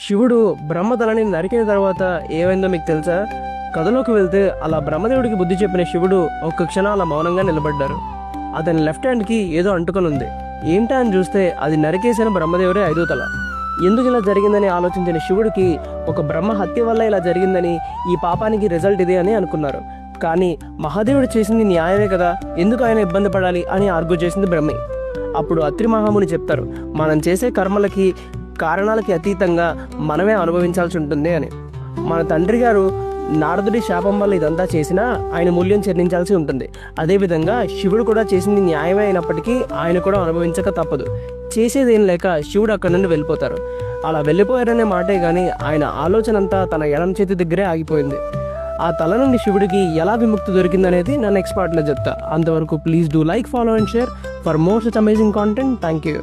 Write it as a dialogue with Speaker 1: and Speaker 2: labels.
Speaker 1: శివుడు బ్రహ్మతలని నరికిన తర్వాత ఏమైందో మీకు తెలుసా? కథలోకి వెళ్తే అలా బ్రహ్మదేవుడికి బుద్ధి చెప్పిన శివుడు ఒక్క క్షణం అలా మౌనంగా నిలబడ్డారు. అతని లెఫ్ట్ హ్యాండ్కి ఏదో అంటుకొని ఉంది. ఏంటా అని చూస్తే అది నరికేసిన బ్రహ్మదేవుడే 5వ తల. ఎందుకు ఇలా జరిగిందని ఆలోచించిన శివుడికి ఒక బ్రహ్మ హత్య వల్ల ఇలా జరిగిందని, ఈ పాపానికి రిజల్ట్ ఇదే అని అనుకున్నారు. కానీ మహాదేవుడు చేసింది న్యాయమే కదా, ఎందుకు ఆయన ఇబ్బంది పడాలి అని ఆర్గ్యూ చేసింది బ్రహ్మే. అప్పుడు అత్రి మహాముని చెప్తారు, మనం చేసే కర్మలకి కారణాలకి అతీతంగా మనమే అనుభవించాల్సి ఉంటుంది అని. మన తండ్రి గారు నారదుడి శాపం వల్ల ఇదంతా చేసినా ఆయన మూల్యం చెల్లించాల్సి ఉంటుంది. అదేవిధంగా శివుడు కూడా చేసింది న్యాయమే అయినప్పటికీ ఆయన కూడా అనుభవించక తప్పదు. చేసేదేం లేక శివుడు అక్కడి నుండి వెళ్ళిపోతారు. అలా వెళ్ళిపోయారనే మాటే కానీ ఆయన ఆలోచన అంతా తన ఎడమ చేతి దగ్గరే ఆగిపోయింది. ఆ తల నుండి శివుడికి ఎలా విముక్తి దొరికిందనేది నా నెక్స్ట్ పార్ట్లో చెప్తా. అంతవరకు please do like, follow and share for more such amazing content. Thank you.